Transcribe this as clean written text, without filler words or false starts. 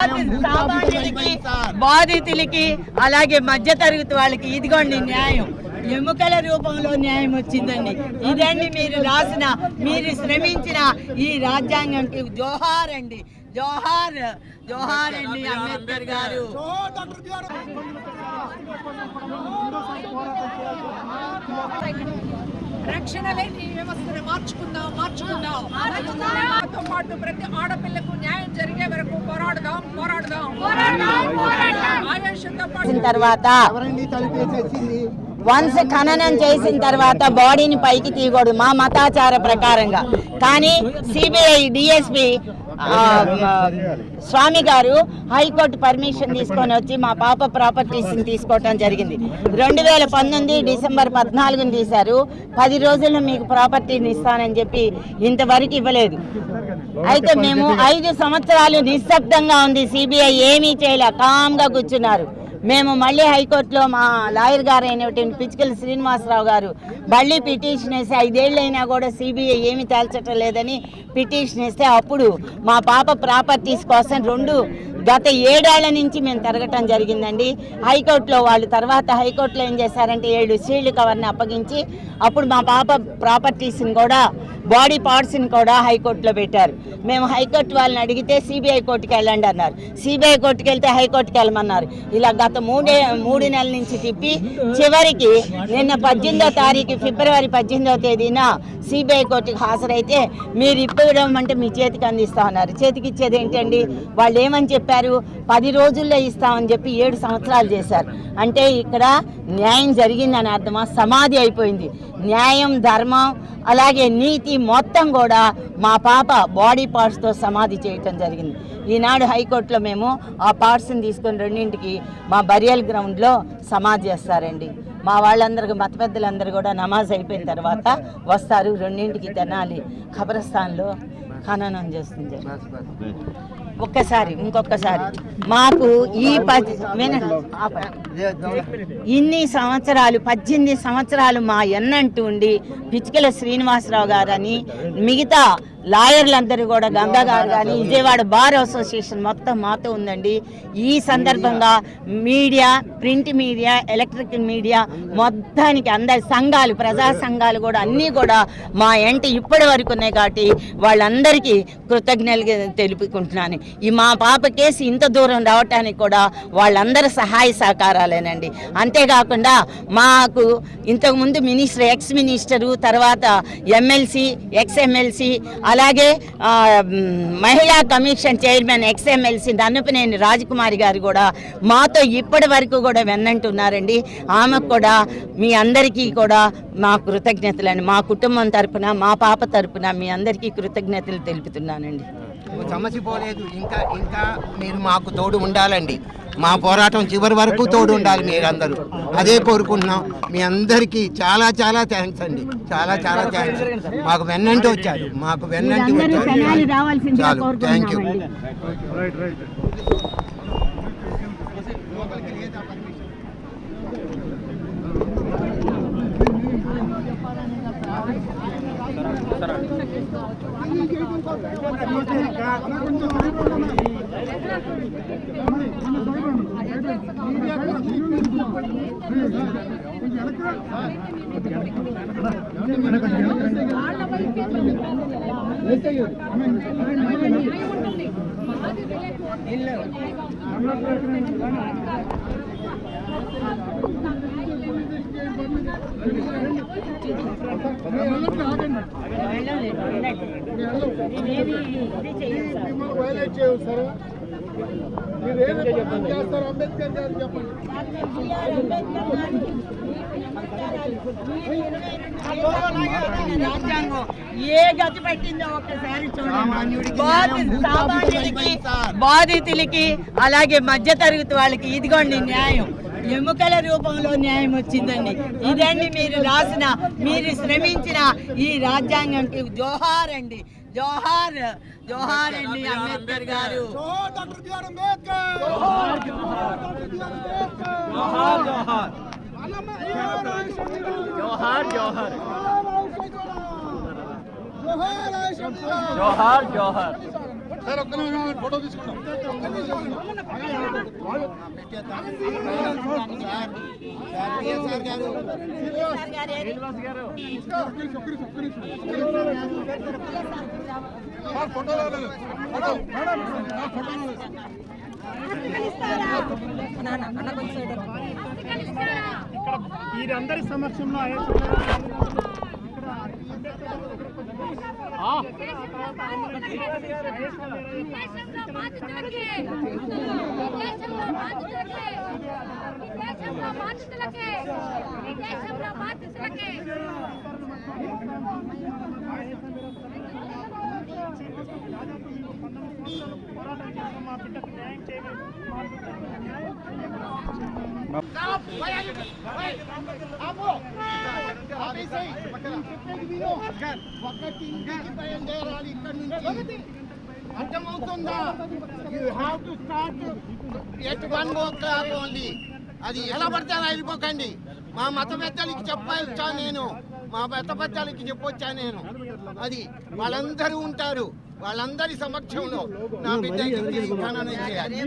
సామాన్యుడికి బాధితులకి అలాగే మధ్య తరగతి వాళ్ళకి ఇదిగోండి న్యాయం ఎముకల రూపంలో న్యాయం వచ్చిందండి. ఇదండి మీరు రాసిన మీరు శ్రమించిన ఈ రాజ్యాంగంకి జోహార్ అండి. జోహార్ జోహార్ అండి అంబేద్కర్ గారు. రక్షణ లేని వ్యవస్థను మార్చుకుందాం. మాతో పాటు ప్రతి ఆడపిల్లకు న్యాయం జరిగే వరకు పోరాడదాం. తర్వాత వన్స్ ఖననం చేసిన తర్వాత బాడీని పైకి తీయకూడదు మా మతాచార ప్రకారంగా. కానీ సిబిఐ డిఎస్పి స్వామి గారు హైకోర్టు పర్మిషన్ తీసుకొని వచ్చి మా పాప ప్రాపర్టీస్ని తీసుకోవటం జరిగింది. 2019 డిసెంబర్ 14 తీశారు. 10 రోజుల్లో మీకు ప్రాపర్టీని ఇస్తానని చెప్పి ఇంతవరకు ఇవ్వలేదు. అయితే మేము 5 సంవత్సరాలు నిశ్శబ్దంగా ఉంది. సిబిఐ ఏమీ చేయలే, కామ్గా కూర్చున్నారు. మేము మళ్ళీ హైకోర్టులో మా లాయర్ గారు అయినటువంటి పిచ్చుకల శ్రీనివాసరావు గారు మళ్ళీ పిటిషన్ వేసి 5 ఏళ్ళు అయినా కూడా సిబిఐ ఏమి తేల్చటం లేదని పిటిషన్ వేస్తే అప్పుడు మా పాప ప్రాపర్టీస్ కోసం గత 7 ఏళ్ల నుంచి మేము తిరగటం జరిగిందండి హైకోర్టులో. వాళ్ళు తర్వాత హైకోర్టులో ఏం చేశారంటే 7 షీల్డ్ కవర్ని అప్పగించి అప్పుడు మా పాప ప్రాపర్టీస్ని కూడా బాడీ పార్ట్స్ని కూడా హైకోర్టులో పెట్టారు. మేము హైకోర్టు వాళ్ళని అడిగితే సిబిఐ కోర్టుకి వెళ్ళండి అన్నారు. సిబిఐ కోర్టుకి వెళ్తే హైకోర్టుకి వెళ్ళమన్నారు. ఇలా గత 3 నెలల నుంచి తిప్పి చివరికి నిన్న 18వ తారీఖు ఫిబ్రవరి 18వ తేదీన సిబిఐ కోర్టుకి హాజరైతే మీరు ఇప్పడం అంటే మీ చేతికి అందిస్తా ఉన్నారు. చేతికి ఇచ్చేది ఏంటండి? వాళ్ళు ఏమని చెప్పారు? 10 రోజుల్లో ఇస్తామని చెప్పి 7 సంవత్సరాలు చేశారు. అంటే ఇక్కడ న్యాయం జరిగిందని అర్థమా? సమాధి అయిపోయింది. న్యాయం, ధర్మం అలాగే నీతి మొత్తం కూడా మా పాప బాడీ పార్ట్స్తో సమాధి చేయటం జరిగింది. ఈనాడు హైకోర్టులో మేము ఆ పార్ట్స్ని తీసుకొని 2ంటికి మా బరియల్ గ్రౌండ్లో సమాధి చేస్తారండి. మా వాళ్ళందరికీ మత పెద్దలందరూ కూడా నమాజ్ అయిపోయిన తర్వాత వస్తారు. 2ంటికి తెనాలి ఖబరస్థాన్లో ఖననం చేస్తుంది. ఇంకొకసారి మాకు ఈ ఇన్ని సంవత్సరాలు 18 సంవత్సరాలు మా ఎన్నంటూ ఉండి పిచ్చుకల శ్రీనివాసరావు గారని మిగతా లాయర్లందరూ కూడా గంగా గారు కానీ విజయవాడ బార్ అసోసియేషన్ మొత్తం మాతో ఉందండి. ఈ సందర్భంగా media, print media, electrical media మొత్తానికి అందరి సంఘాలు, ప్రజా సంఘాలు కూడా అన్నీ కూడా మా ఇప్పటి వరకు ఉన్నాయి. కాబట్టి వాళ్ళందరికీ కృతజ్ఞతలు తెలుపుకుంటున్నాను. ఈ మా పాప కేసు ఇంత దూరం రావటానికి కూడా వాళ్ళందరి సహాయ సహకారాలేనండి. అంతేకాకుండా మాకు ఇంతకుముందు మినిస్టర్, ఎక్స్ మినిస్టరు, తర్వాత ఎమ్మెల్సీ, ఎక్స్ ఎమ్మెల్సీ, అలాగే మహిళా కమిషన్ చైర్మన్ ఎక్స్ఎమ్మెల్సీ దన్నపనేని రాజకుమారి గారు కూడా మాతో ఇప్పటి వరకు కూడా వెన్నంటున్నారండి. ఆమెకు కూడా మీ అందరికీ కూడా మా కృతజ్ఞతలని మా కుటుంబం తరపున, మా పాప తరపున మీ అందరికీ కృతజ్ఞతలు తెలుపుతున్నానండి. సమసిపోలేదు. ఇంకా మీరు మాకు తోడు ఉండాలండి. మా పోరాటం చివరి వరకు తోడు ఉండాలి మీరందరూ. అదే కోరుకుంటున్నాం. మీ అందరికీ చాలా థ్యాంక్స్ అండి. చాలా థ్యాంక్స్. మాకు వెన్నంటి వచ్చారు. చాలు. Thank you. రాజ్యాంగం ఏ గతి పెట్టిందో ఒక్కసారి చూడండి. సామాన్యుడికి బాధితులకి అలాగే మధ్య తరగతి వాళ్ళకి ఇదిగోండి న్యాయం ఎముకల రూపంలో న్యాయం వచ్చిందండి. ఇదండి మీరు రాసిన మీరు శ్రమించిన ఈ రాజ్యాంగంకి జోహార్ అండి. జోహార్ జోహార్ అండి అంబేద్కర్ గారు. జోహార్ జోహార్. సార్ ఒక్క నిమిషం ఫోటో తీసుకుంటాం. ఫోటో రాలేదు. వీరందరి సమక్షంలో మా బిడ్డకు న్యాయం చేయలేదు. అర్థమవుతుందా? You have to start at 1 o'clock only. అది ఎలా పడితే అలా వెళ్ళిపోకండి. మా మత పెద్దలకి చెప్పొచ్చా నేను, మా మత పెద్దలకి చెప్పొచ్చా నేను. అది వాళ్ళందరూ ఉంటారు, వాళ్ళందరి సమక్షంలో నా బిడ్డ ఖననం చేయాలి.